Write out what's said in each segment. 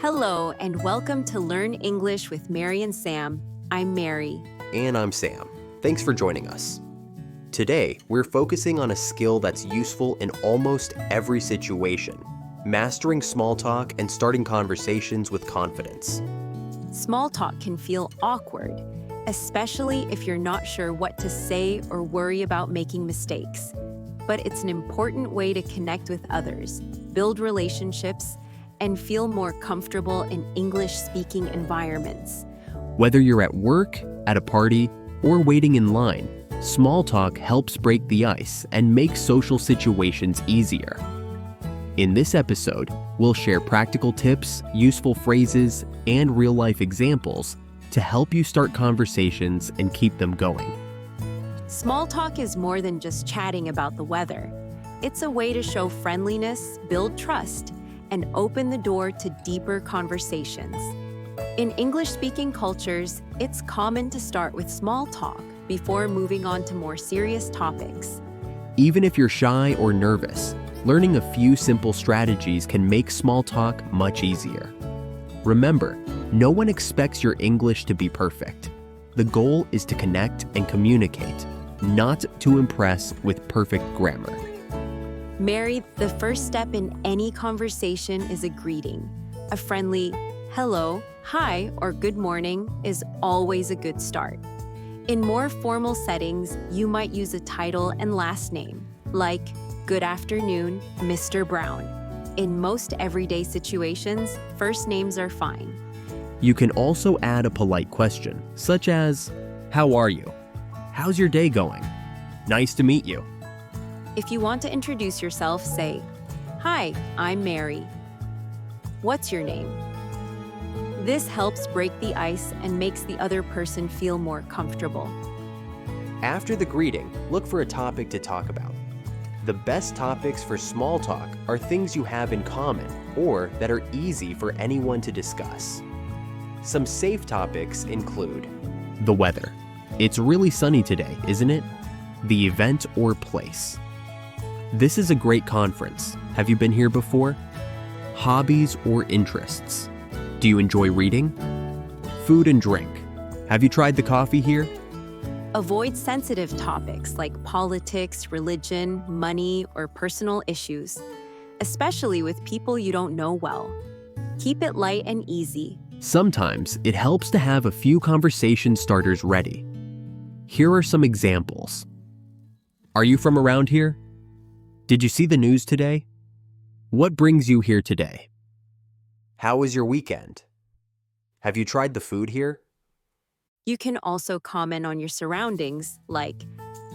Hello, and welcome to Learn English with Mary and Sam. I'm Mary. And I'm Sam. Thanks for joining us. Today, we're focusing on a skill that's useful in almost every situation, mastering small talk and starting conversations with confidence. Small talk can feel awkward, especially if you're not sure what to say or worry about making mistakes. But it's an important way to connect with others, build relationships, and feel more comfortable in English-speaking environments. Whether you're at work, at a party, or waiting in line, small talk helps break the ice and make social situations easier. In this episode, we'll share practical tips, useful phrases, and real-life examples to help you start conversations and keep them going. Small talk is more than just chatting about the weather. It's a way to show friendliness, build trust, and open the door to deeper conversations. In English-speaking cultures, it's common to start with small talk before moving on to more serious topics. Even if you're shy or nervous, learning a few simple strategies can make small talk much easier. Remember, no one expects your English to be perfect. The goal is to connect and communicate, not to impress with perfect grammar. Mary, the first step in any conversation is a greeting. A friendly hello, hi, or good morning is always a good start. In more formal settings, you might use a title and last name, like good afternoon, Mr. Brown. In most everyday situations, first names are fine. You can also add a polite question, such as, "How are you? How's your day going? Nice to meet you." If you want to introduce yourself, say, "Hi, I'm Mary. What's your name?" This helps break the ice and makes the other person feel more comfortable. After the greeting, look for a topic to talk about. The best topics for small talk are things you have in common or that are easy for anyone to discuss. Some safe topics include the weather. It's really sunny today, isn't it? The event or place. This is a great conference. Have you been here before? Hobbies or interests. Do you enjoy reading? Food and drink. Have you tried the coffee here? Avoid sensitive topics like politics, religion, money, or personal issues, especially with people you don't know well. Keep it light and easy. Sometimes it helps to have a few conversation starters ready. Here are some examples. Are you from around here? Did you see the news today? What brings you here today? How was your weekend? Have you tried the food here? You can also comment on your surroundings, like,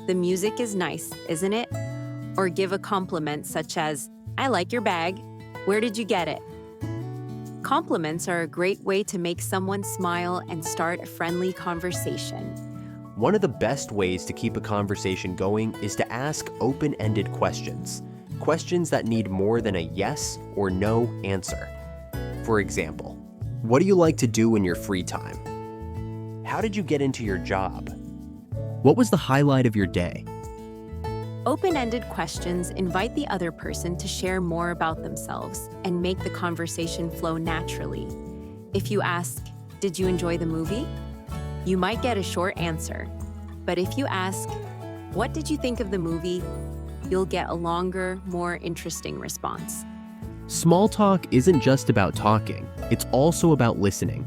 "The music is nice, isn't it?" Or give a compliment such as, "I like your bag. Where did you get it?" Compliments are a great way to make someone smile and start a friendly conversation. One of the best ways to keep a conversation going is to ask open-ended questions, questions that need more than a yes or no answer. For example, what do you like to do in your free time? How did you get into your job? What was the highlight of your day? Open-ended questions invite the other person to share more about themselves and make the conversation flow naturally. If you ask, "Did you enjoy the movie?" you might get a short answer. But if you ask, "What did you think of the movie?" you'll get a longer, more interesting response. Small talk isn't just about talking, it's also about listening.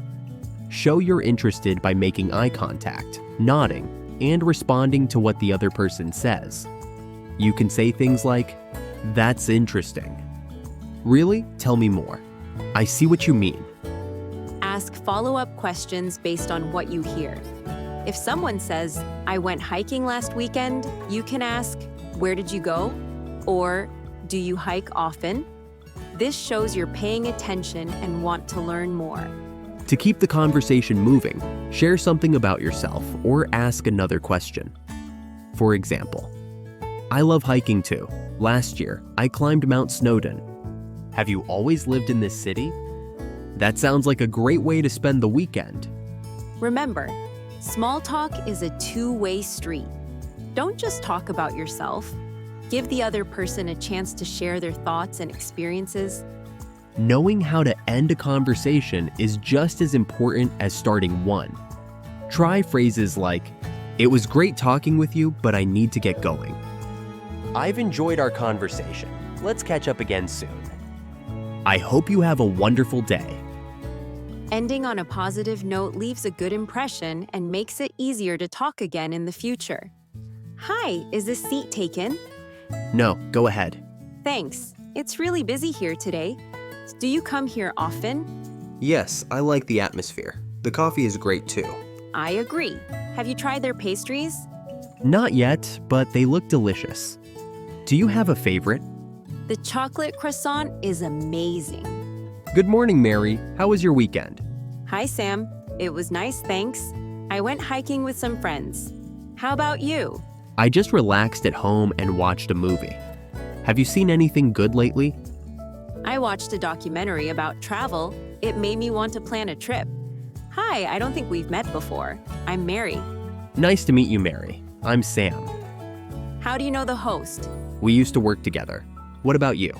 Show you're interested by making eye contact, nodding, and responding to what the other person says. You can say things like, "That's interesting." "Really? Tell me more." "I see what you mean." Ask follow-up questions based on what you hear. If someone says, "I went hiking last weekend," you can ask, "Where did you go?" Or, "Do you hike often?" This shows you're paying attention and want to learn more. To keep the conversation moving, share something about yourself or ask another question. For example, "I love hiking too. Last year, I climbed Mount Snowdon." "Have you always lived in this city?" "That sounds like a great way to spend the weekend." Remember, small talk is a two-way street. Don't just talk about yourself. Give the other person a chance to share their thoughts and experiences. Knowing how to end a conversation is just as important as starting one. Try phrases like, "It was great talking with you, but I need to get going." "I've enjoyed our conversation. Let's catch up again soon." "I hope you have a wonderful day." Ending on a positive note leaves a good impression and makes it easier to talk again in the future. "Hi, is this seat taken?" "No, go ahead." "Thanks. It's really busy here today. Do you come here often?" "Yes, I like the atmosphere. The coffee is great too." "I agree. Have you tried their pastries?" "Not yet, but they look delicious." "Do you have a favorite?" "The chocolate croissant is amazing." "Good morning, Mary. How was your weekend?" "Hi, Sam. It was nice, thanks. I went hiking with some friends. How about you?" "I just relaxed at home and watched a movie." "Have you seen anything good lately?" "I watched a documentary about travel. It made me want to plan a trip." "Hi, I don't think we've met before. I'm Mary." "Nice to meet you, Mary. I'm Sam. "How do you know the host?" We used to work together. What about you?"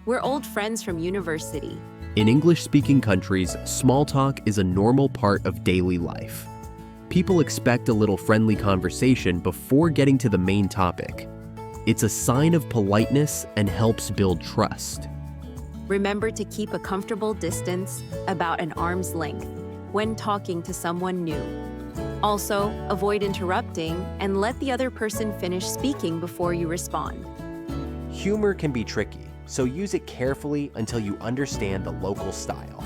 "We're old friends from university." In English-speaking countries, small talk is a normal part of daily life. People expect a little friendly conversation before getting to the main topic. It's a sign of politeness and helps build trust. Remember to keep a comfortable distance, about an arm's length, when talking to someone new. Also, avoid interrupting and let the other person finish speaking before you respond. Humor can be tricky, so use it carefully until you understand the local style.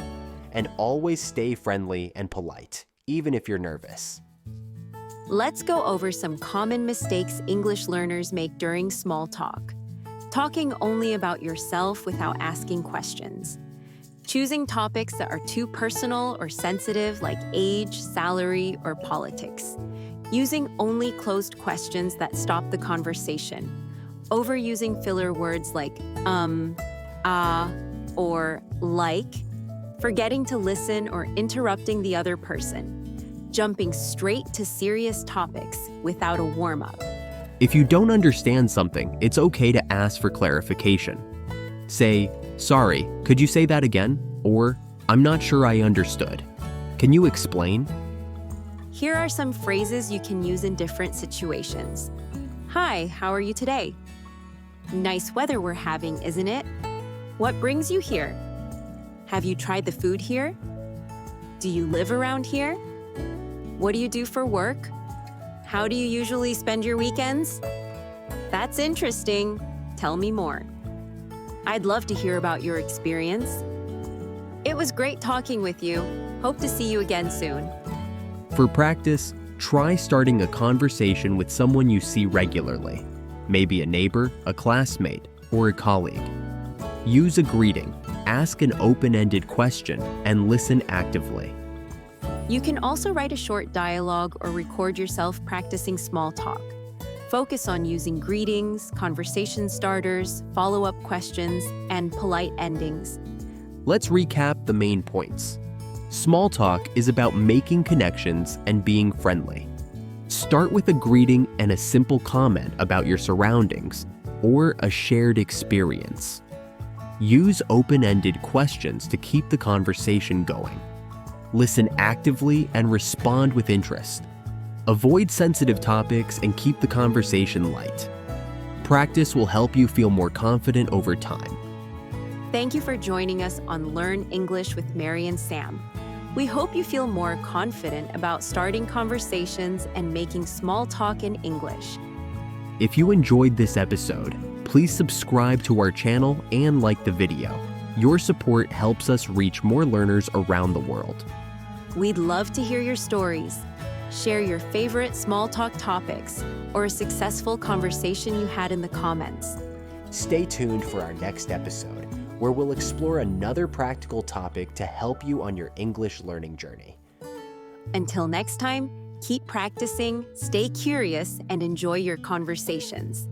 And always stay friendly and polite, even if you're nervous. Let's go over some common mistakes English learners make during small talk. Talking only about yourself without asking questions. Choosing topics that are too personal or sensitive, like age, salary, or politics. Using only closed questions that stop the conversation. Overusing filler words like or like. Forgetting to listen or interrupting the other person. Jumping straight to serious topics without a warm-up. If you don't understand something, it's okay to ask for clarification. Say, "Sorry, could you say that again?" Or, "I'm not sure I understood. Can you explain?" Here are some phrases you can use in different situations. "Hi, how are you today?" "Nice weather we're having, isn't it?" "What brings you here?" "Have you tried the food here?" "Do you live around here?" "What do you do for work?" "How do you usually spend your weekends?" "That's interesting. Tell me more." "I'd love to hear about your experience." "It was great talking with you. Hope to see you again soon." For practice, try starting a conversation with someone you see regularly, maybe a neighbor, a classmate, or a colleague. Use a greeting, ask an open-ended question, and listen actively. You can also write a short dialogue or record yourself practicing small talk. Focus on using greetings, conversation starters, follow-up questions, and polite endings. Let's recap the main points. Small talk is about making connections and being friendly. Start with a greeting and a simple comment about your surroundings or a shared experience. Use open-ended questions to keep the conversation going. Listen actively and respond with interest. Avoid sensitive topics and keep the conversation light. Practice will help you feel more confident over time. Thank you for joining us on Learn English with Mary and Sam. We hope you feel more confident about starting conversations and making small talk in English. If you enjoyed this episode, please subscribe to our channel and like the video. Your support helps us reach more learners around the world. We'd love to hear your stories. Share your favorite small talk topics or a successful conversation you had in the comments. Stay tuned for our next episode, where we'll explore another practical topic to help you on your English learning journey. Until next time, keep practicing, stay curious, and enjoy your conversations.